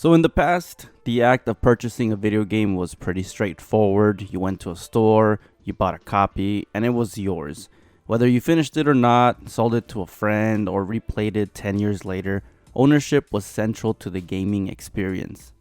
So in the past, the act of purchasing a video game was pretty straightforward. You went to a store, you bought a copy, and it was yours. Whether you finished it or not, sold it to a friend, or replayed it 10 years later, ownership was central to the gaming experience.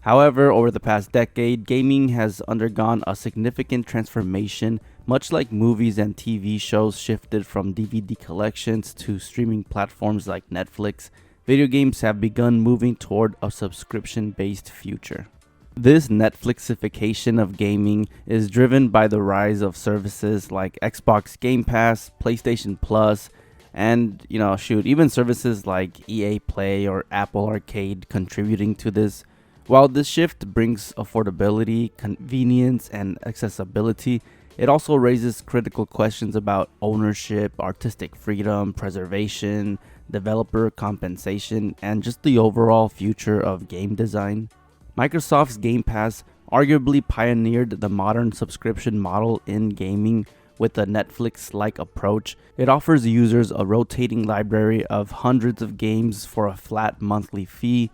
However, over the past decade, gaming has undergone a significant transformation, much like movies and TV shows shifted from DVD collections to streaming platforms like Netflix. Video games have begun moving toward a subscription-based future. This Netflix-ification of gaming is driven by the rise of services like Xbox Game Pass, PlayStation Plus, and even services like EA Play or Apple Arcade contributing to this. While this shift brings affordability, convenience, and accessibility, it also raises critical questions about ownership, artistic freedom, preservation, developer compensation, and just the overall future of game design. Microsoft's Game Pass arguably pioneered the modern subscription model in gaming with a Netflix-like approach. It offers users a rotating library of hundreds of games for a flat monthly fee,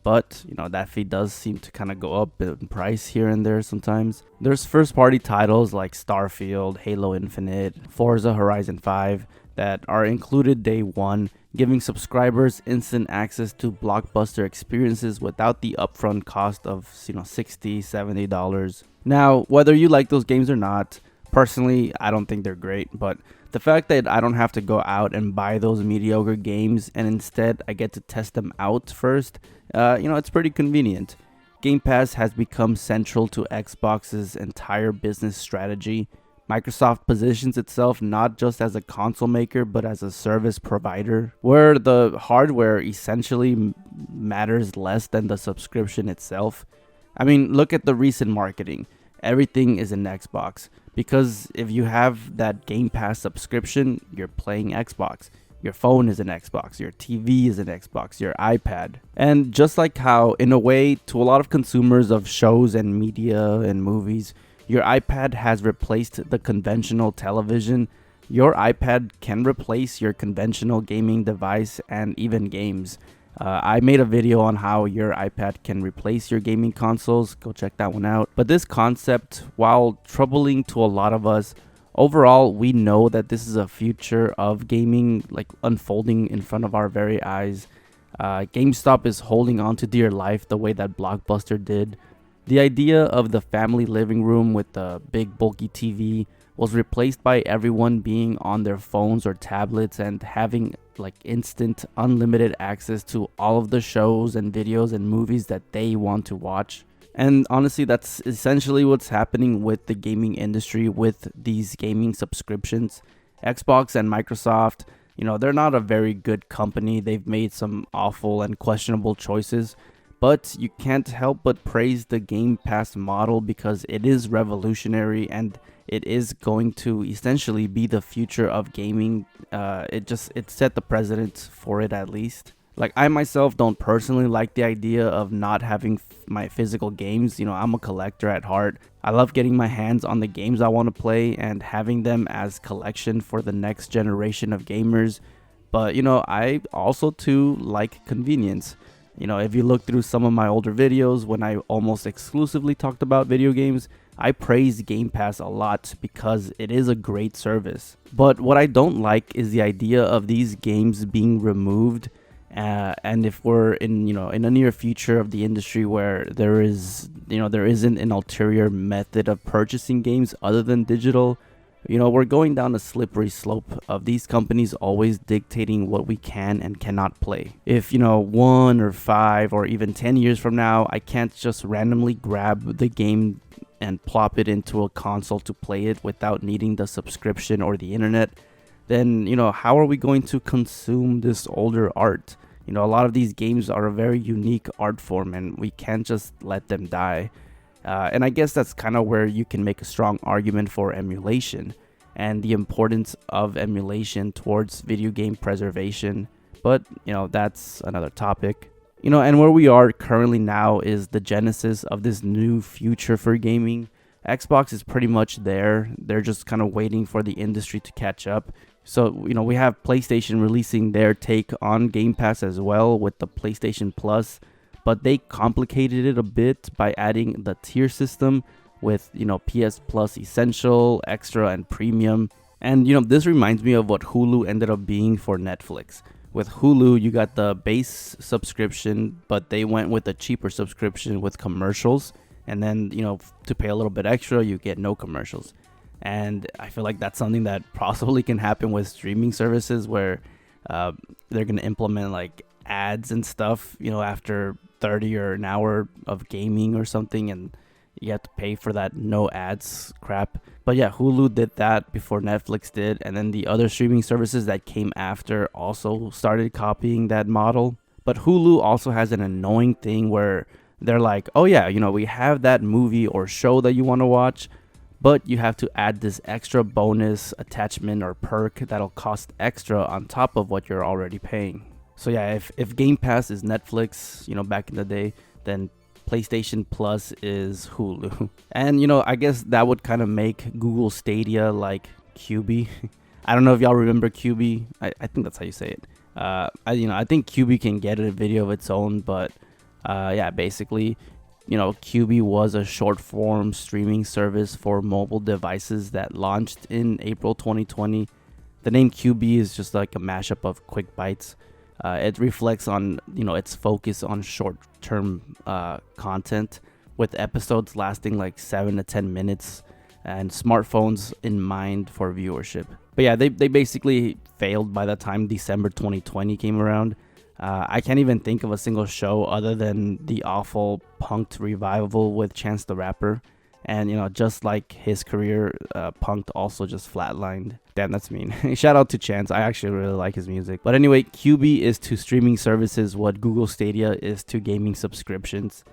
but that fee does seem to kind of go up in price here and there sometimes. There's first-party titles like Starfield, Halo Infinite, Forza Horizon 5 that are included day one, giving subscribers instant access to blockbuster experiences without the upfront cost of $60, $70. Now, whether you like those games or not, personally, I don't think they're great, but the fact that I don't have to go out and buy those mediocre games and instead I get to test them out first, it's pretty convenient. Game Pass has become central to Xbox's entire business strategy. Microsoft positions itself not just as a console maker, but as a service provider, where the hardware essentially matters less than the subscription itself. I mean, look at the recent marketing. Everything is an Xbox, because if you have that Game Pass subscription, you're playing Xbox. Your phone is an Xbox, your TV is an Xbox, your iPad. And just like how, in a way, to a lot of consumers of shows and media and movies, your iPad has replaced the conventional television, your iPad can replace your conventional gaming device and even games. I made a video on how your iPad can replace your gaming consoles. Go check that one out. But this concept, while troubling to a lot of us, overall, we know that this is a future of gaming unfolding in front of our very eyes. GameStop is holding on to dear life the way that Blockbuster did. The idea of the family living room with the big bulky TV was replaced by everyone being on their phones or tablets and having instant unlimited access to all of the shows and videos and movies that they want to watch. And honestly, that's essentially what's happening with the gaming industry with these gaming subscriptions. Xbox and Microsoft, they're not a very good company. They've made some awful and questionable choices. But you can't help but praise the Game Pass model because it is revolutionary and it is going to essentially be the future of gaming. It set the precedent for it, at least. I myself don't personally like the idea of not having my physical games. I'm a collector at heart. I love getting my hands on the games I want to play and having them as collection for the next generation of gamers. But I also too like convenience. If you look through some of my older videos when I almost exclusively talked about video games, I praise Game Pass a lot because it is a great service. But what I don't like is the idea of these games being removed. And if we're in a near future of the industry where there isn't an ulterior method of purchasing games other than digital, we're going down a slippery slope of these companies always dictating what we can and cannot play. If 1 or 5 or even 10 years from now, I can't just randomly grab the game and plop it into a console to play it without needing the subscription or the internet, then how are we going to consume this older art? A lot of these games are a very unique art form and we can't just let them die. And I guess that's kind of where you can make a strong argument for emulation and the importance of emulation towards video game preservation. But, that's another topic. And where we are currently now is the genesis of this new future for gaming. Xbox is pretty much there. They're just kind of waiting for the industry to catch up. So, we have PlayStation releasing their take on Game Pass as well with the PlayStation Plus. but they complicated it a bit by adding the tier system with, PS Plus Essential, Extra, and Premium. And, this reminds me of what Hulu ended up being for Netflix. With Hulu, you got the base subscription, but they went with a cheaper subscription with commercials. And then, to pay a little bit extra, you get no commercials. And I feel like that's something that possibly can happen with streaming services where they're going to implement like ads and stuff, after 30 or an hour of gaming or something, and you have to pay for that no ads crap. But yeah, Hulu did that before Netflix did, and then the other streaming services that came after also started copying that model. But Hulu also has an annoying thing where they're like, oh yeah, we have that movie or show that you want to watch, but you have to add this extra bonus attachment or perk that'll cost extra on top of what you're already paying. So yeah, if Game Pass is Netflix, back in the day, then PlayStation Plus is Hulu. And, I guess that would kind of make Google Stadia like QB. I don't know if y'all remember QB. I think that's how you say it. I think QB can get a video of its own, but yeah, basically, QB was a short form streaming service for mobile devices that launched in April 2020. The name QB is just like a mashup of quick bites. It reflects on, its focus on short-term content with episodes lasting like 7 to 10 minutes and smartphones in mind for viewership. But yeah, they basically failed by the time December 2020 came around. I can't even think of a single show other than the awful Punk'd revival with Chance the Rapper. And, just like his career, Punk'd also just flatlined. Damn, that's mean. Shout out to Chance. I actually really like his music. But anyway, QB is to streaming services what Google Stadia is to gaming subscriptions.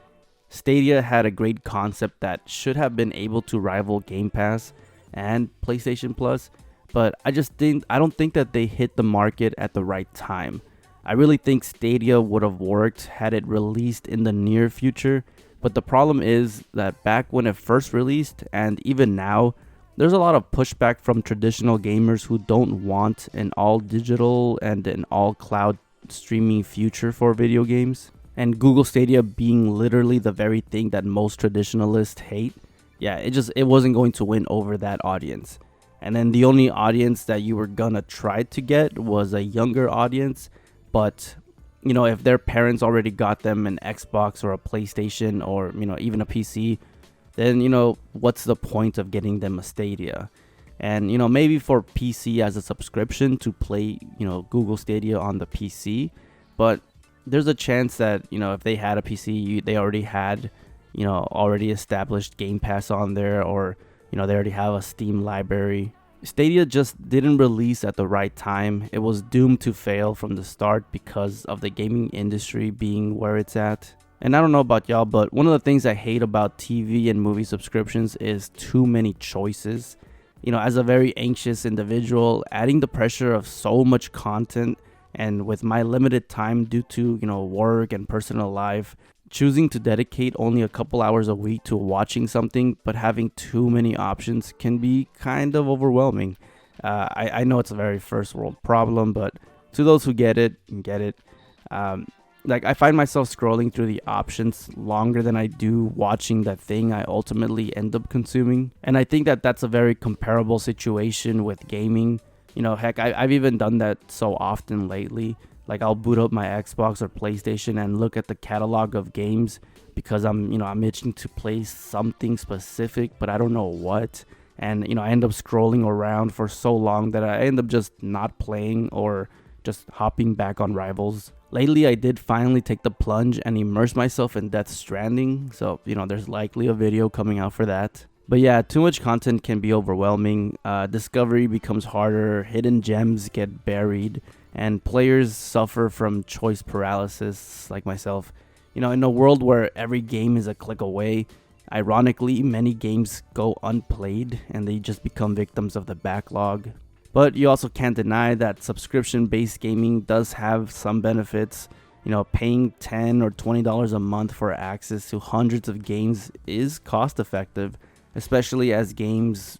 Stadia had a great concept that should have been able to rival Game Pass and PlayStation Plus, but I don't think that they hit the market at the right time. I really think Stadia would have worked had it released in the near future. But the problem is that back when it first released, and even now, there's a lot of pushback from traditional gamers who don't want an all digital and an all cloud streaming future for video games. And Google Stadia being literally the very thing that most traditionalists hate, yeah, it wasn't going to win over that audience. And then the only audience that you were gonna try to get was a younger audience, but if their parents already got them an Xbox or a PlayStation or, even a PC, then, what's the point of getting them a Stadia? And, maybe for PC as a subscription to play, Google Stadia on the PC. But there's a chance that, if they had a PC, they already had, already established Game Pass on there, or, they already have a Steam library. Stadia just didn't release at the right time. It was doomed to fail from the start because of the gaming industry being where it's at. And I don't know about y'all, but one of the things I hate about TV and movie subscriptions is too many choices. As a very anxious individual, adding the pressure of so much content, and with my limited time due to, work and personal life, choosing to dedicate only a couple hours a week to watching something, but having too many options can be kind of overwhelming. I know it's a very first world problem, but to those who get it. I find myself scrolling through the options longer than I do watching the thing I ultimately end up consuming. And I think that that's a very comparable situation with gaming. Heck, I've even done that so often lately. Like, I'll boot up my Xbox or PlayStation and look at the catalog of games because I'm itching to play something specific, but I don't know what. And, I end up scrolling around for so long that I end up just not playing or just hopping back on Rivals. Lately, I did finally take the plunge and immerse myself in Death Stranding. So, there's likely a video coming out for that. But yeah, too much content can be overwhelming. Discovery becomes harder, hidden gems get buried, and players suffer from choice paralysis like myself. In a world where every game is a click away, ironically, many games go unplayed and they just become victims of the backlog. But you also can't deny that subscription-based gaming does have some benefits. Paying $10 or $20 a month for access to hundreds of games is cost effective, especially as games,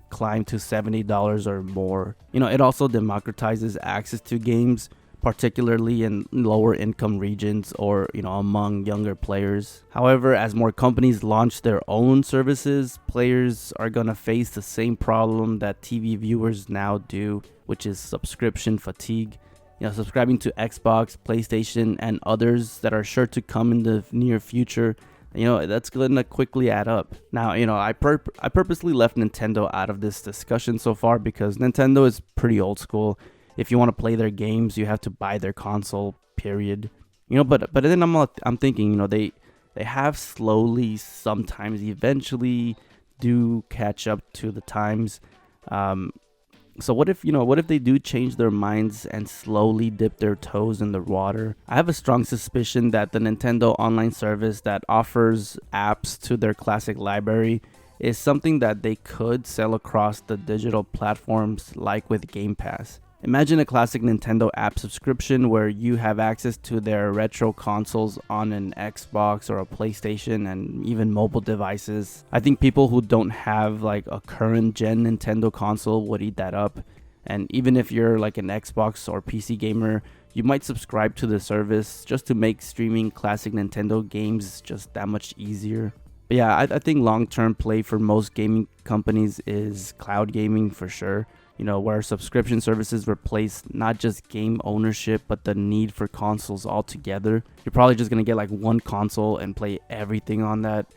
climb to $70 or more. It also democratizes access to games, particularly in lower income regions or among younger players. However, as more companies launch their own services, players are going to face the same problem that TV viewers now do, which is subscription fatigue. Subscribing to Xbox, PlayStation, and others that are sure to come in the near future, that's gonna quickly add up. Now, I purposely left Nintendo out of this discussion so far because Nintendo is pretty old school. If you want to play their games, you have to buy their console, period. But then I'm thinking, they have slowly, sometimes, eventually do catch up to the times. So what if they do change their minds and slowly dip their toes in the water? I have a strong suspicion that the Nintendo online service that offers apps to their classic library is something that they could sell across the digital platforms like with Game Pass. Imagine a classic Nintendo app subscription where you have access to their retro consoles on an Xbox or a PlayStation and even mobile devices. I think people who don't have like a current gen Nintendo console would eat that up. And even if you're like an Xbox or PC gamer, you might subscribe to the service just to make streaming classic Nintendo games just that much easier. But yeah, I think long-term play for most gaming companies is cloud gaming for sure. Where subscription services replace not just game ownership, but the need for consoles altogether. You're probably just going to get like one console and play everything on that.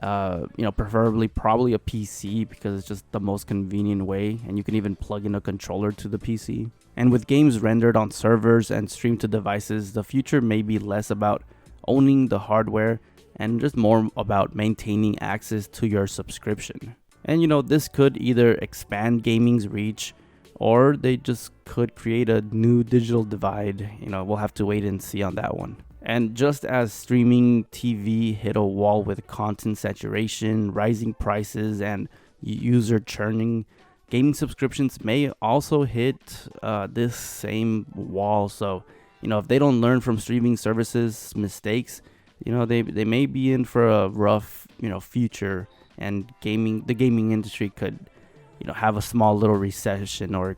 Preferably probably a PC because it's just the most convenient way. And you can even plug in a controller to the PC. And with games rendered on servers and streamed to devices, the future may be less about owning the hardware and just more about maintaining access to your subscription. And this could either expand gaming's reach or they just could create a new digital divide. We'll have to wait and see on that one. And just as streaming TV hit a wall with content saturation, rising prices, and user churning, gaming subscriptions may also hit this same wall. So, if they don't learn from streaming services mistakes, they may be in for a rough, future. And the gaming industry could, have a small little recession or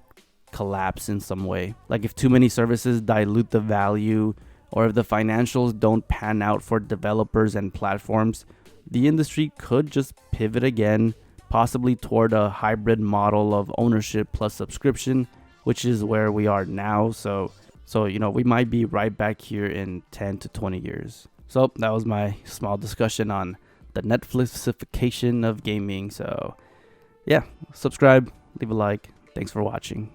collapse in some way. Like if too many services dilute the value, or if the financials don't pan out for developers and platforms, the industry could just pivot again, possibly toward a hybrid model of ownership plus subscription, which is where we are now. So we might be right back here in 10 to 20 years. So that was my small discussion on the Netflix-ification of gaming. So yeah, subscribe, leave a like. Thanks for watching.